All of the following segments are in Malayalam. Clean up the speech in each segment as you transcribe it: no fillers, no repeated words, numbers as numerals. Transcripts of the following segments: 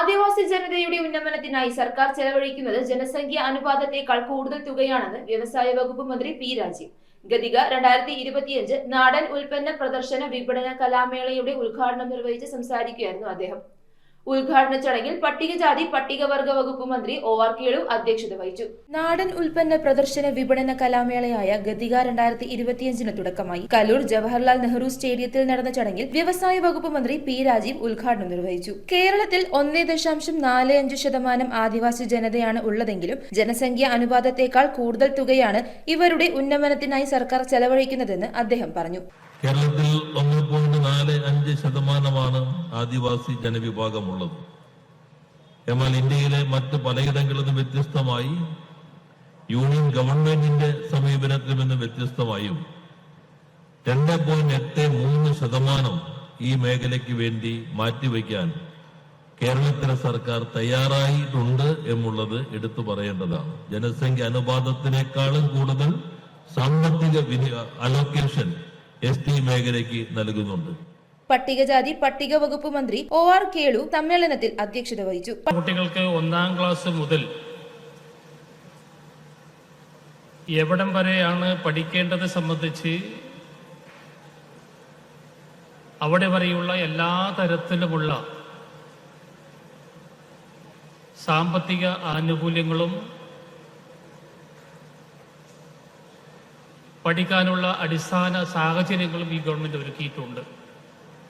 ആദിവാസി ജനതയുടെ ഉന്നമനത്തിനായി സർക്കാർ ചെലവഴിക്കുന്നത് ജനസംഖ്യ അനുപാതത്തെക്കാൾ കൂടുതൽ തുകയാണെന്ന് വ്യവസായ വകുപ്പ് മന്ത്രി പി രാജീവ്. ഗതിക 2025 നാടൻ ഉൽപ്പന്ന പ്രദർശന വിപണന കലാമേളയുടെ ഉദ്ഘാടനം നിർവഹിച്ച് സംസാരിക്കുകയായിരുന്നു അദ്ദേഹം. ഉദ്ഘാടന ചടങ്ങിൽ പട്ടികജാതി പട്ടികവർഗ വകുപ്പ് മന്ത്രി OR കേളു അധ്യക്ഷത വഹിച്ചു. നാടൻ ഉൽപ്പന്ന പ്രദർശന വിപണന കലാമേളയായ ഗതിക 2025 തുടക്കമായി. കലൂർ ജവഹർലാൽ നെഹ്റു സ്റ്റേഡിയത്തിൽ നടന്ന ചടങ്ങിൽ വ്യവസായ വകുപ്പ് മന്ത്രി പി രാജീവ് ഉദ്ഘാടനം നിർവഹിച്ചു. കേരളത്തിൽ 1.45% ആദിവാസി ജനതയാണ് ഉള്ളതെങ്കിലും ജനസംഖ്യ അനുപാതത്തെക്കാൾ കൂടുതൽ തുകയാണ് ഇവരുടെ ഉന്നമനത്തിനായി സർക്കാർ ചെലവഴിക്കുന്നതെന്ന് അദ്ദേഹം പറഞ്ഞു. കേരളത്തിൽ 1.45% ആദിവാസി ജനവിഭാഗമുള്ളത്. എന്നാൽ ഇന്ത്യയിലെ മറ്റ് പലയിടങ്ങളിൽ നിന്നും വ്യത്യസ്തമായി യൂണിയൻ ഗവൺമെന്റിന്റെ സമീപനത്തിൽ നിന്നും വ്യത്യസ്തമായും 2.83% ഈ മേഖലയ്ക്ക് വേണ്ടി മാറ്റിവെക്കാൻ കേരളത്തിലെ സർക്കാർ തയ്യാറായിട്ടുണ്ട് എന്നുള്ളത് എടുത്തു പറയേണ്ടതാണ്. ജനസംഖ്യ അനുപാതത്തിനേക്കാളും കൂടുതൽ സാമ്പത്തിക അലോക്കേഷൻ ST മേഖലയ്ക്ക് നൽകുന്നുണ്ട്. പട്ടികജാതി പട്ടിക വകുപ്പ് മന്ത്രി OR കേളു സമ്മേളനത്തിൽ അധ്യക്ഷത വഹിച്ചു. കുട്ടികൾക്ക് 1ാം ക്ലാസ് മുതൽ എവിടം വരെയാണ് പഠിക്കേണ്ടത് സംബന്ധിച്ച് അവിടെ വരെയുള്ള എല്ലാ തരത്തിലുമുള്ള സാമ്പത്തിക ആനുകൂല്യങ്ങളും പഠിക്കാനുള്ള അടിസ്ഥാന സാഹചര്യങ്ങളും ഈ ഗവൺമെന്റ് ഒരുക്കിയിട്ടുണ്ട്.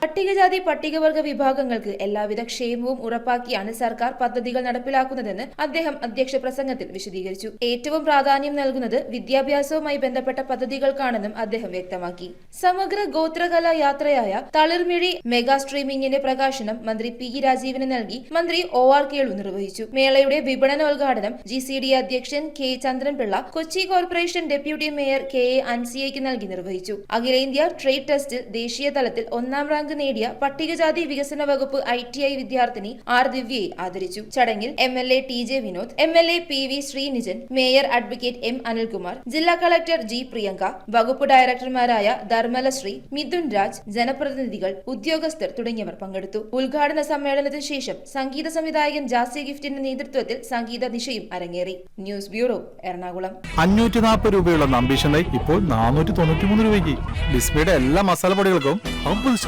പട്ടികജാതി പട്ടികവർഗ വിഭാഗങ്ങൾക്ക് എല്ലാവിധ ക്ഷേമവും ഉറപ്പാക്കിയാണ് സർക്കാർ പദ്ധതികൾ നടപ്പിലാക്കുന്നതെന്ന് അദ്ദേഹം അധ്യക്ഷ പ്രസംഗത്തിൽ വിശദീകരിച്ചു. ഏറ്റവും പ്രാധാന്യം നൽകുന്നത് വിദ്യാഭ്യാസവുമായി ബന്ധപ്പെട്ട പദ്ധതികൾക്കാണെന്നും അദ്ദേഹം വ്യക്തമാക്കി. സമഗ്ര ഗോത്രകലാ യാത്രയായ തളിർമിഴി മെഗാ സ്ട്രീമിംഗിന്റെ പ്രകാശനം മന്ത്രി പി രാജീവിന് നൽകി മന്ത്രി OR കേളു നിർവഹിച്ചു. മേളയുടെ വിപണനോദ്ഘാടനം GCD അധ്യക്ഷൻ K Chandran Pillai Kochi corporation deputy mayor KA അൻസിയയ്ക്ക് നൽകി നിർവഹിച്ചു. അഖിലേന്ത്യാ ട്രേഡ് ടെസ്റ്റിൽ ദേശീയ തലത്തിൽ 1ാം റാങ്ക് നേടിയ പട്ടികജാതി വികസന വകുപ്പ് ITI വിദ്യാർത്ഥിനി R ദിവ്യയെ ആദരിച്ചു. ചടങ്ങിൽ MLA TJ Vinod, MLA PV Sreenijan, mayor advocate M Anilkumar, ജില്ലാ കളക്ടർ G പ്രിയങ്ക, വകുപ്പ് ഡയറക്ടർമാരായ ധർമ്മലശ്രീ, മിഥുൻ രാജ്, ജനപ്രതിനിധികൾ, ഉദ്യോഗസ്ഥർ തുടങ്ങിയവർ പങ്കെടുത്തു. ഉദ്ഘാടന സമ്മേളനത്തിന് ശേഷം സംഗീത സംവിധായകൻ ജാസി ഗിഫ്റ്റിന്റെ നേതൃത്വത്തിൽ സംഗീത നിശയും അരങ്ങേറി. News bureau, Ernakulam. 540 രൂപയുള്ള നമ്പീഷനായി ഇപ്പോൾ 493 രൂപയ്ക്ക്. ഡിസ്പ്ലേയുടെ എല്ലാ മസാലപ്പൊടികൾക്കും 50%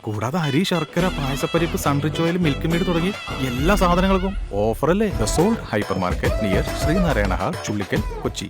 കൂടാതെ അരി, ശർക്കര, പായസപ്പരിപ്പ്, സൺറിച്ച് ഓയിൽ, മിൽക്ക് മെയ്ഡ് തുടങ്ങി എല്ലാ സാധനങ്ങൾക്കും ഓഫറല്ലേ. The Salt hypermarket near Sreenarayana hall, Chullickal, Kochi.